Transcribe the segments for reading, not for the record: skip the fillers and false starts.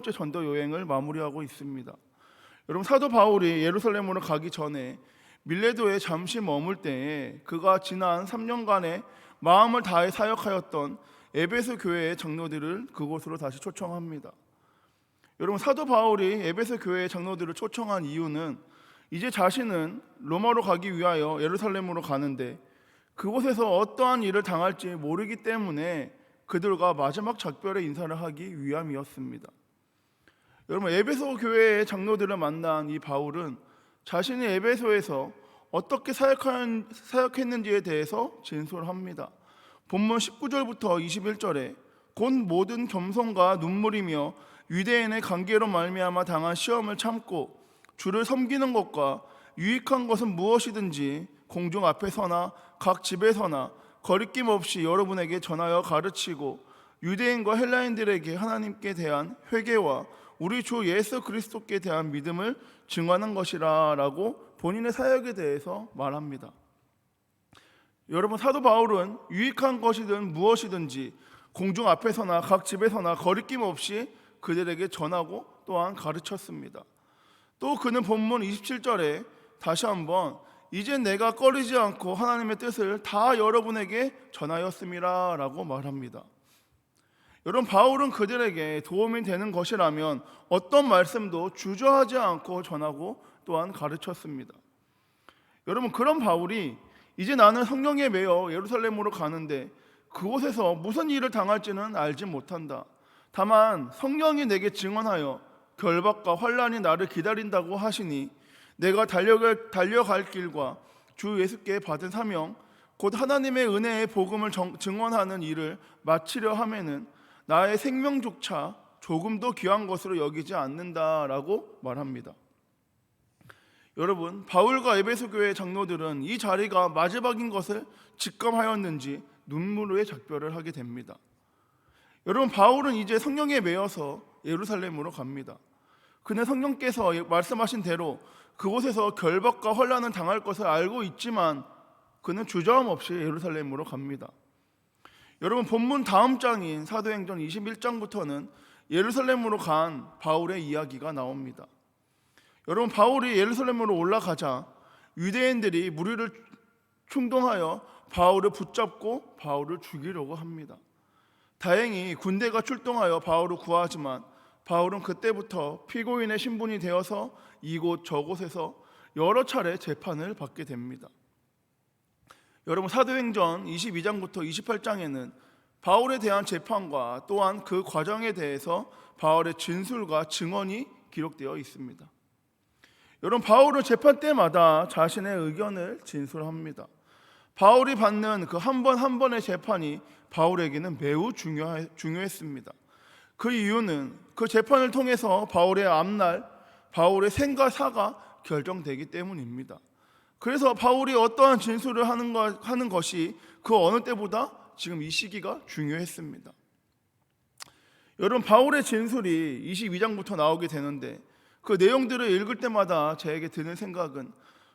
번째 전도 여행을 마무리하고 있습니다. 여러분, 사도 바울이 예루살렘으로 가기 전에 밀레도에 잠시 머물 때에 그가 지난 3년간의 마음을 다해 사역하였던 에베소 교회의 장로들을 그곳으로 다시 초청합니다. 여러분, 사도 바울이 에베소 교회의 장로들을 초청한 이유는 이제 자신은 로마로 가기 위하여 예루살렘으로 가는데 그곳에서 어떠한 일을 당할지 모르기 때문에 그들과 마지막 작별의 인사를 하기 위함이었습니다. 여러분, 에베소 교회의 장로들을 만난 이 바울은 자신이 에베소에서 어떻게 사역했는지에 대해서 진술합니다. 본문 19절부터 21절에 곧 모든 겸손과 눈물이며 유대인의 관계로 말미암아 당한 시험을 참고 주를 섬기는 것과 유익한 것은 무엇이든지 공중 앞에서나 각 집에서나 거리낌 없이 여러분에게 전하여 가르치고 유대인과 헬라인들에게 하나님께 대한 회개와 우리 주 예수 그리스도께 대한 믿음을 증언한 것이라 라고 본인의 사역에 대해서 말합니다. 여러분, 사도 바울은 유익한 것이든 무엇이든지 공중 앞에서나 각 집에서나 거리낌 없이 그들에게 전하고 또한 가르쳤습니다. 또 그는 본문 27절에 다시 한번 이제 내가 꺼리지 않고 하나님의 뜻을 다 여러분에게 전하였음이라 라고 말합니다. 여러분, 바울은 그들에게 도움이 되는 것이라면 어떤 말씀도 주저하지 않고 전하고 또한 가르쳤습니다. 여러분, 그런 바울이 이제 나는 성령에 매여 예루살렘으로 가는데 그곳에서 무슨 일을 당할지는 알지 못한다. 다만 성령이 내게 증언하여 결박과 환난이 나를 기다린다고 하시니 내가 달려갈 길과 주 예수께 받은 사명 곧 하나님의 은혜의 복음을 증언하는 일을 마치려 하면은 나의 생명조차 조금도 귀한 것으로 여기지 않는다라고 말합니다. 여러분, 바울과 에베소 교회의 장로들은 이 자리가 마지막인 것을 직감하였는지 눈물의 작별을 하게 됩니다. 여러분, 바울은 이제 성령에 매여서 예루살렘으로 갑니다. 그는 성령께서 말씀하신 대로 그곳에서 결박과 환난을 당할 것을 알고 있지만 그는 주저함 없이 예루살렘으로 갑니다. 여러분, 본문 다음 장인 사도행전 21장부터는 예루살렘으로 간 바울의 이야기가 나옵니다. 여러분, 바울이 예루살렘으로 올라가자 유대인들이 무리를 충동하여 바울을 붙잡고 바울을 죽이려고 합니다. 다행히 군대가 출동하여 바울을 구하지만 바울은 그때부터 피고인의 신분이 되어서 이곳 저곳에서 여러 차례 재판을 받게 됩니다. 여러분, 사도행전 22장부터 28장에는 바울에 대한 재판과 또한 그 과정에 대해서 바울의 진술과 증언이 기록되어 있습니다. 여러분, 바울은 재판 때마다 자신의 의견을 진술합니다. 바울이 받는 그 한 번 한 번의 재판이 바울에게는 매우 중요했습니다. 그 이유는 그 재판을 통해서 바울의 앞날, 바울의 생과 사가 결정되기 때문입니다. 그래서 바울이 어떠한 진술을 하는 것이 그 어느 때보다 지금 이 시기가 중요했습니다. 여러분, 바울의 진술이 22장부터 나오게 되는데 그 내용들을 읽을 때마다 저에게 드는 생각은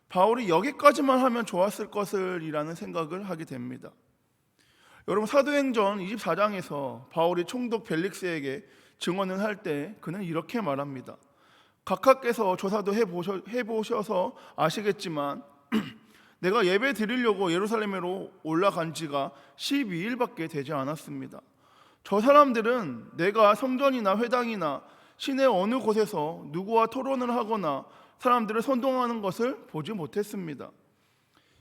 바울이 여기까지만 하면 좋았을 것을이라는 생각을 하게 됩니다. 여러분, 사도행전 24장에서 바울이 총독 벨릭스에게 증언을 할 때 그는 이렇게 말합니다. 각하께서 조사도 해보셔서 아시겠지만 내가 예배 드리려고 예루살렘으로 올라간 지가 12일밖에 되지 않았습니다. 저 사람들은 내가 성전이나 회당이나 시내 어느 곳에서 누구와 토론을 하거나 사람들을 선동하는 것을 보지 못했습니다.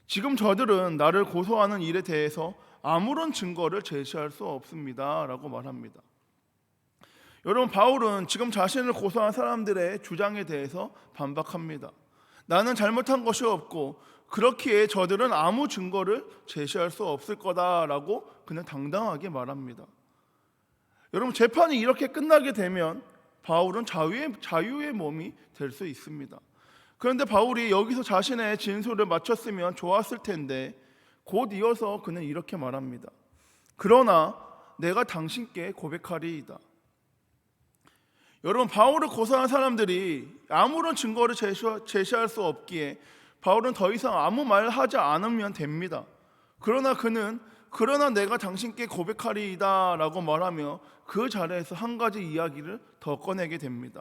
지금 저들은 나를 고소하는 일에 대해서 아무런 증거를 제시할 수 없습니다 라고 말합니다. 여러분, 바울은 지금 자신을 고소한 사람들의 주장에 대해서 반박합니다. 나는 잘못한 것이 없고 그렇기에 저들은 아무 증거를 제시할 수 없을 거다라고 그는 당당하게 말합니다. 여러분, 재판이 이렇게 끝나게 되면 바울은 자유의 몸이 될 수 있습니다. 그런데 바울이 여기서 자신의 진술을 마쳤으면 좋았을 텐데 곧 이어서 그는 이렇게 말합니다. 그러나 내가 당신께 고백하리이다. 여러분, 바울을 고소한 사람들이 아무런 증거를 제시할 수 없기에 바울은 더 이상 아무 말 하지 않으면 됩니다. 그러나 그는 그러나 내가 당신께 고백하리이다 라고 말하며 그 자리에서 한 가지 이야기를 더 꺼내게 됩니다.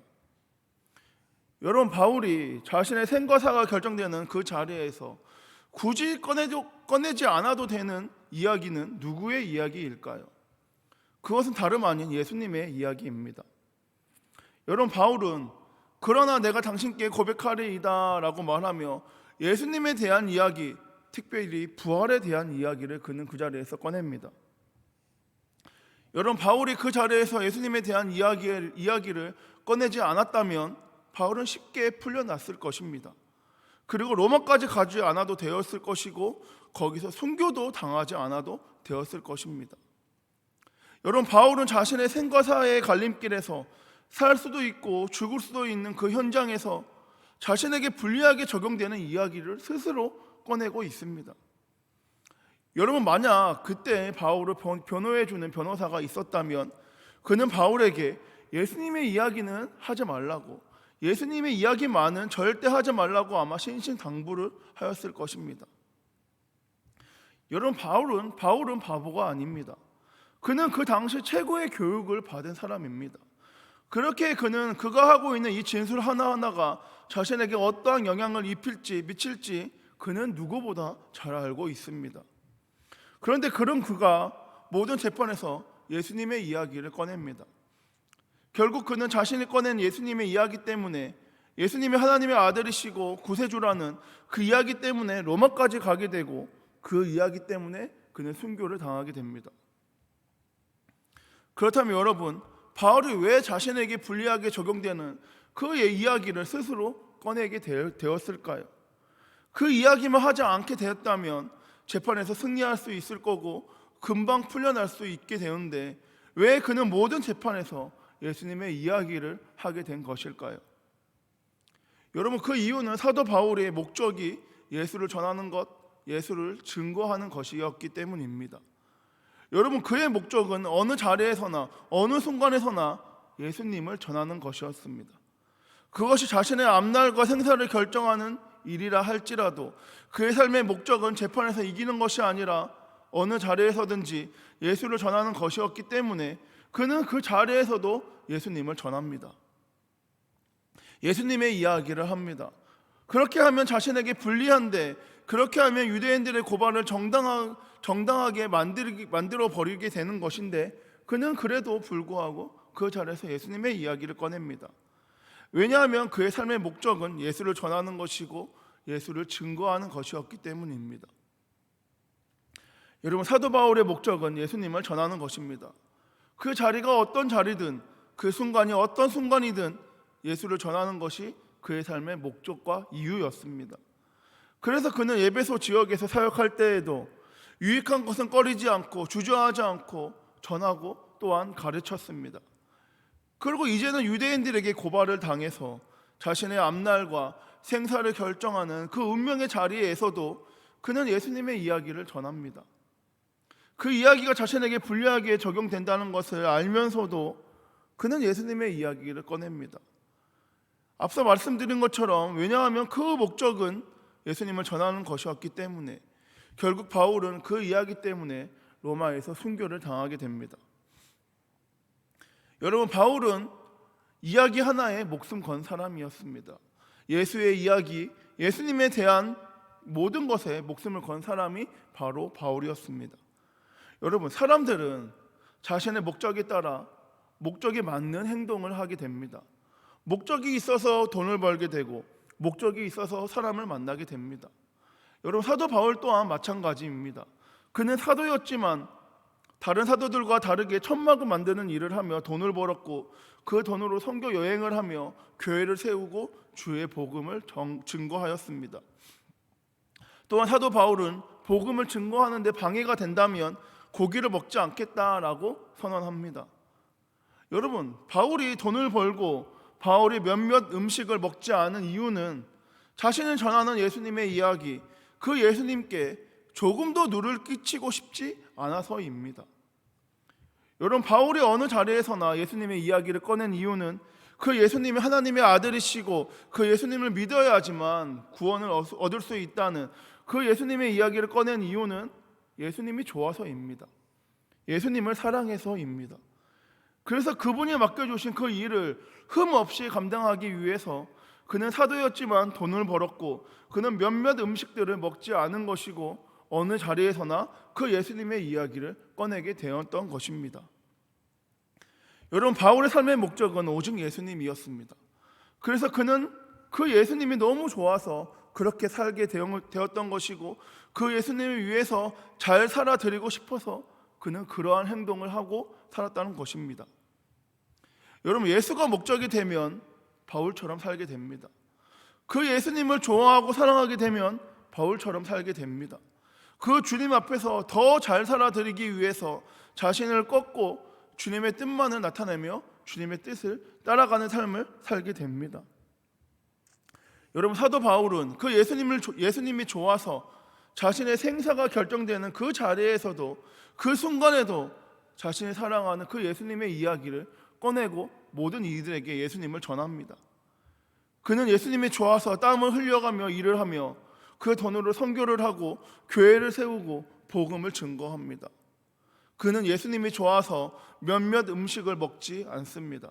여러분, 바울이 자신의 생과사가 결정되는 그 자리에서 굳이 꺼내지 않아도 되는 이야기는 누구의 이야기일까요? 그것은 다름 아닌 예수님의 이야기입니다. 여러분, 바울은 그러나 내가 당신께 고백하리이다 라고 말하며 예수님에 대한 이야기, 특별히 부활에 대한 이야기를 그는 그 자리에서 꺼냅니다. 여러분, 바울이 그 자리에서 예수님에 대한 이야기를 꺼내지 않았다면 바울은 쉽게 풀려났을 것입니다. 그리고 로마까지 가지 않아도 되었을 것이고 거기서 순교도 당하지 않아도 되었을 것입니다. 여러분, 바울은 자신의 생과 사의 갈림길에서 살 수도 있고 죽을 수도 있는 그 현장에서 자신에게 불리하게 적용되는 이야기를 스스로 꺼내고 있습니다. 여러분, 만약 그때 바울을 변호해주는 변호사가 있었다면 그는 바울에게 예수님의 이야기는 하지 말라고, 예수님의 이야기만은 절대 하지 말라고 아마 신신당부를 하였을 것입니다. 여러분, 바울은 바보가 아닙니다. 그는 그 당시 최고의 교육을 받은 사람입니다. 그렇게 그는 그가 하고 있는 이 진술 하나하나가 자신에게 어떠한 영향을 미칠지 그는 누구보다 잘 알고 있습니다. 그런데 그가 모든 재판에서 예수님의 이야기를 꺼냅니다. 결국 그는 자신이 꺼낸 예수님의 이야기 때문에, 예수님이 하나님의 아들이시고 구세주라는 그 이야기 때문에 로마까지 가게 되고 그 이야기 때문에 그는 순교를 당하게 됩니다. 그렇다면 여러분, 바울이 왜 자신에게 불리하게 적용되는 그의 이야기를 스스로 꺼내게 되었을까요? 그 이야기만 하지 않게 되었다면 재판에서 승리할 수 있을 거고 금방 풀려날 수 있게 되는데 왜 그는 모든 재판에서 예수님의 이야기를 하게 된 것일까요? 여러분, 그 이유는 사도 바울의 목적이 예수를 전하는 것, 예수를 증거하는 것이었기 때문입니다. 여러분, 그의 목적은 어느 자리에서나 어느 순간에서나 예수님을 전하는 것이었습니다. 그것이 자신의 앞날과 생사를 결정하는 일이라 할지라도 그의 삶의 목적은 재판에서 이기는 것이 아니라 어느 자리에서든지 예수를 전하는 것이었기 때문에 그는 그 자리에서도 예수님을 전합니다. 예수님의 이야기를 합니다. 그렇게 하면 자신에게 불리한데, 그렇게 하면 유대인들의 고발을 정당하게 만들어 버리게 되는 것인데 그는 그래도 불구하고 그 자리에서 예수님의 이야기를 꺼냅니다. 왜냐하면 그의 삶의 목적은 예수를 전하는 것이고 예수를 증거하는 것이었기 때문입니다. 여러분, 사도 바울의 목적은 예수님을 전하는 것입니다. 그 자리가 어떤 자리든, 그 순간이 어떤 순간이든 예수를 전하는 것이 그의 삶의 목적과 이유였습니다. 그래서 그는 에베소 지역에서 사역할 때에도 유익한 것은 꺼리지 않고 주저하지 않고 전하고 또한 가르쳤습니다. 그리고 이제는 유대인들에게 고발을 당해서 자신의 앞날과 생사를 결정하는 그 운명의 자리에서도 그는 예수님의 이야기를 전합니다. 그 이야기가 자신에게 불리하게 적용된다는 것을 알면서도 그는 예수님의 이야기를 꺼냅니다. 앞서 말씀드린 것처럼, 왜냐하면 그 목적은 예수님을 전하는 것이었기 때문에 결국 바울은 그 이야기 때문에 로마에서 순교를 당하게 됩니다. 여러분, 바울은 이야기 하나에 목숨 건 사람이었습니다. 예수의 이야기, 예수님에 대한 모든 것에 목숨을 건 사람이 바로 바울이었습니다. 여러분, 사람들은 자신의 목적에 따라 목적에 맞는 행동을 하게 됩니다. 목적이 있어서 돈을 벌게 되고 목적이 있어서 사람을 만나게 됩니다. 여러분, 사도 바울 또한 마찬가지입니다. 그는 사도였지만 다른 사도들과 다르게 천막을 만드는 일을 하며 돈을 벌었고 그 돈으로 선교 여행을 하며 교회를 세우고 주의 복음을 증거하였습니다. 또한 사도 바울은 복음을 증거하는 데 방해가 된다면 고기를 먹지 않겠다라고 선언합니다. 여러분, 바울이 돈을 벌고 바울이 몇몇 음식을 먹지 않은 이유는 자신을 전하는 예수님의 이야기, 그 예수님께 조금도 누를 끼치고 싶지 않아서입니다. 여러분, 바울이 어느 자리에서나 예수님의 이야기를 꺼낸 이유는 그 예수님이 하나님의 아들이시고 그 예수님을 믿어야지만 구원을 얻을 수 있다는 그 예수님의 이야기를 꺼낸 이유는 예수님이 좋아서입니다. 예수님을 사랑해서입니다. 그래서 그분이 맡겨주신 그 일을 흠없이 감당하기 위해서 그는 사도였지만 돈을 벌었고, 그는 몇몇 음식들을 먹지 않은 것이고, 어느 자리에서나 그 예수님의 이야기를 꺼내게 되었던 것입니다. 여러분, 바울의 삶의 목적은 오직 예수님이었습니다. 그래서 그는 그 예수님이 너무 좋아서 그렇게 살게 되었던 것이고, 그 예수님을 위해서 잘 살아드리고 싶어서 그는 그러한 행동을 하고 살았다는 것입니다. 여러분, 예수가 목적이 되면 바울처럼 살게 됩니다. 그 예수님을 좋아하고 사랑하게 되면 바울처럼 살게 됩니다. 그 주님 앞에서 더 잘 살아드리기 위해서 자신을 꺾고 주님의 뜻만을 나타내며 주님의 뜻을 따라가는 삶을 살게 됩니다. 여러분, 사도 바울은 그 예수님이 좋아서 자신의 생사가 결정되는 그 자리에서도, 그 순간에도 자신이 사랑하는 그 예수님의 이야기를 꺼내고 모든 이들에게 예수님을 전합니다. 그는 예수님이 좋아서 땀을 흘려가며 일을 하며 그 돈으로 선교를 하고 교회를 세우고 복음을 증거합니다. 그는 예수님이 좋아서 몇몇 음식을 먹지 않습니다.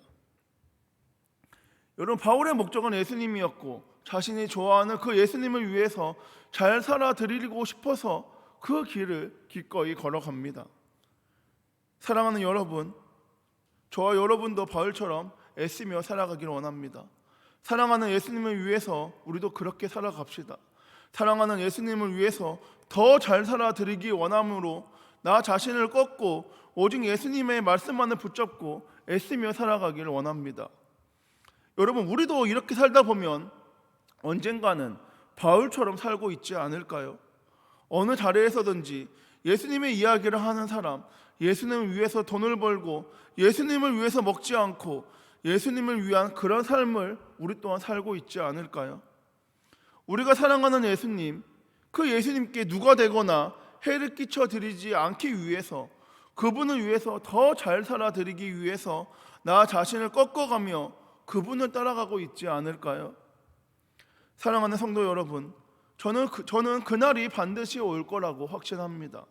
여러분, 바울의 목적은 예수님이었고, 자신이 좋아하는 그 예수님을 위해서 잘 살아드리고 싶어서 그 길을 기꺼이 걸어갑니다. 사랑하는 여러분, 저와 여러분도 바울처럼 애쓰며 살아가기를 원합니다. 사랑하는 예수님을 위해서 우리도 그렇게 살아갑시다. 사랑하는 예수님을 위해서 더 잘 살아드리기 원함으로 나 자신을 꺾고 오직 예수님의 말씀만을 붙잡고 애쓰며 살아가기를 원합니다. 여러분, 우리도 이렇게 살다 보면 언젠가는 바울처럼 살고 있지 않을까요? 어느 자리에서든지 예수님의 이야기를 하는 사람, 예수님을 위해서 돈을 벌고 예수님을 위해서 먹지 않고 예수님을 위한 그런 삶을 우리 또한 살고 있지 않을까요? 우리가 사랑하는 예수님, 그 예수님께 누가 되거나 해를 끼쳐 드리지 않기 위해서, 그분을 위해서 더 잘 살아드리기 위해서 나 자신을 꺾어가며 그분을 따라가고 있지 않을까요? 사랑하는 성도 여러분, 저는 그날이 반드시 올 거라고 확신합니다.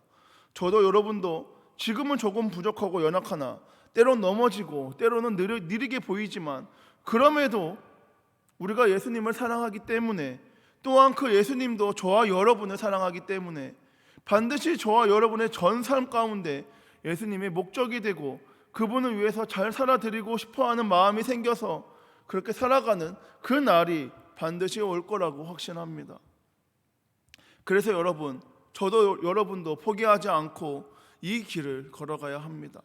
저도 여러분도 지금은 조금 부족하고 연약하나 때론 넘어지고 때로는 느리게 보이지만, 그럼에도 우리가 예수님을 사랑하기 때문에, 또한 그 예수님도 저와 여러분을 사랑하기 때문에 반드시 저와 여러분의 전 삶 가운데 예수님의 목적이 되고 그분을 위해서 잘 살아드리고 싶어하는 마음이 생겨서 그렇게 살아가는 그 날이 반드시 올 거라고 확신합니다. 그래서 여러분, 저도 여러분도 포기하지 않고 이 길을 걸어가야 합니다.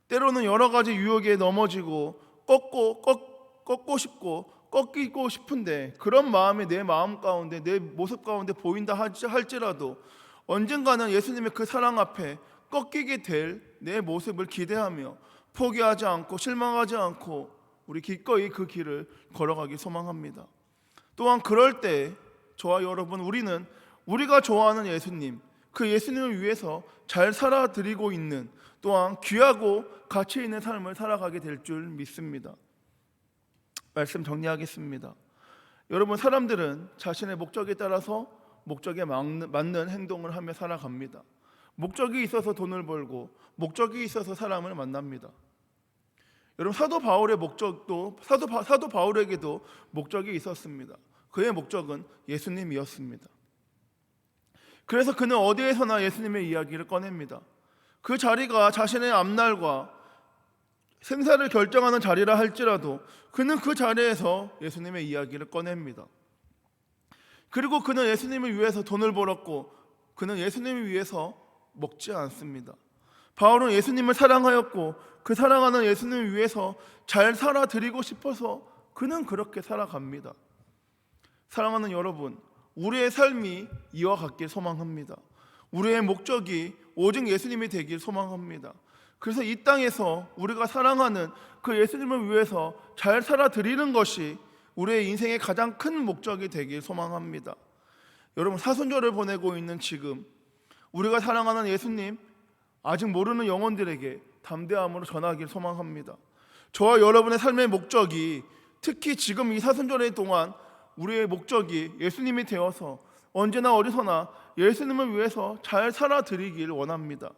때로는 여러 가지 유혹에 넘어지고 꺾고 싶고 꺾이고 싶은데, 그런 마음이 내 마음 가운데, 내 모습 가운데 보인다 할지라도 언젠가는 예수님의 그 사랑 앞에 꺾이게 될 내 모습을 기대하며 포기하지 않고 실망하지 않고 우리 기꺼이 그 길을 걸어가기 소망합니다. 또한 그럴 때 저와 여러분, 우리는 우리가 좋아하는 예수님, 그 예수님을 위해서 잘 살아드리고 있는, 또한 귀하고 가치 있는 삶을 살아가게 될 줄 믿습니다. 말씀 정리하겠습니다. 여러분, 사람들은 자신의 목적에 따라서 목적에 맞는 행동을 하며 살아갑니다. 목적이 있어서 돈을 벌고 목적이 있어서 사람을 만납니다. 여러분, 사도 바울의 목적도 사도 바울에게도 목적이 있었습니다. 그의 목적은 예수님이었습니다. 그래서 그는 어디에서나 예수님의 이야기를 꺼냅니다. 그 자리가 자신의 앞날과 생사를 결정하는 자리라 할지라도 그는 그 자리에서 예수님의 이야기를 꺼냅니다. 그리고 그는 예수님을 위해서 돈을 벌었고 그는 예수님을 위해서 먹지 않습니다. 바울은 예수님을 사랑하였고 그 사랑하는 예수님을 위해서 잘 살아드리고 싶어서 그는 그렇게 살아갑니다. 사랑하는 여러분, 우리의 삶이 이와 같길 소망합니다. 우리의 목적이 오직 예수님이 되길 소망합니다. 그래서 이 땅에서 우리가 사랑하는 그 예수님을 위해서 잘 살아드리는 것이 우리의 인생의 가장 큰 목적이 되길 소망합니다. 여러분, 사순절을 보내고 있는 지금 우리가 사랑하는 예수님, 아직 모르는 영혼들에게 담대함으로 전하길 소망합니다. 저와 여러분의 삶의 목적이, 특히 지금 이 사순절의 동안 우리의 목적이 예수님이 되어서 언제나 어디서나 예수님을 위해서 잘 살아드리길 원합니다.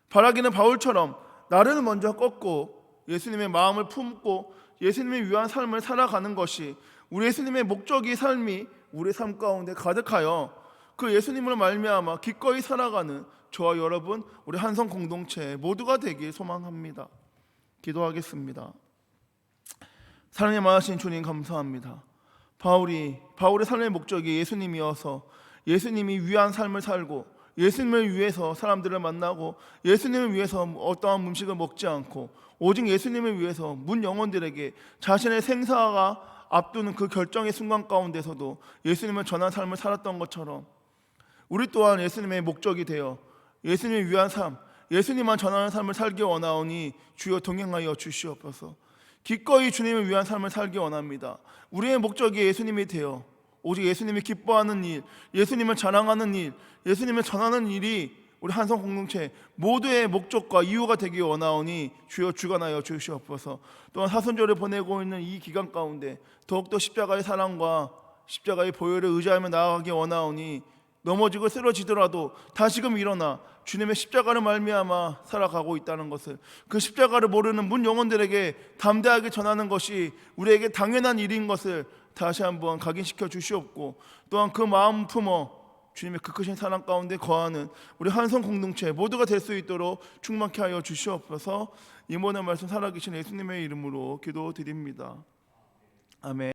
바라기는 바울처럼 나를 먼저 꺾고 예수님의 마음을 품고 예수님을 위한 삶을 살아가는 것이 우리 예수님의 목적이 삶이 우리 삶 가운데 가득하여 그 예수님을 말미암아 기꺼이 살아가는 저와 여러분 우리 한성 공동체 모두가 되길 소망합니다. 기도하겠습니다. 사랑에 많으신 주님 감사합니다. 바울의 삶의 목적이 예수님이어서 예수님이 위한 삶을 살고 예수님을 위해서 사람들을 만나고 예수님을 위해서 어떠한 음식을 먹지 않고 오직 예수님을 위해서 문 영혼들에게 자신의 생사가 앞두는 그 결정의 순간 가운데서도 예수님을 전한 삶을 살았던 것처럼 우리 또한 예수님의 목적이 되어 예수님을 위한 삶, 예수님만 전하는 삶을 살기 원하오니 주여 동행하여 주시옵소서. 기꺼이 주님을 위한 삶을 살기 원합니다. 우리의 목적이 예수님이 되어 오직 예수님이 기뻐하는 일, 예수님을 자랑하는 일, 예수님을 전하는 일이 우리 한성 공동체 모두의 목적과 이유가 되기 원하오니 주여 주관하여 주시옵소서. 또한 사순절을 보내고 있는 이 기간 가운데 더욱더 십자가의 사랑과 십자가의 보혈을 의지하며 나아가기 원하오니 넘어지고 쓰러지더라도 다시금 일어나 주님의 십자가를 말미암아 살아가고 있다는 것을, 그 십자가를 모르는 문 영혼들에게 담대하게 전하는 것이 우리에게 당연한 일인 것을 다시 한번 각인시켜 주시옵고, 또한 그 마음 품어 주님의 그 크신 사랑 가운데 거하는 우리 한성 공동체 모두가 될 수 있도록 충만케 하여 주시옵소서. 이 모든 말씀 살아계신 예수님의 이름으로 기도드립니다. 아멘.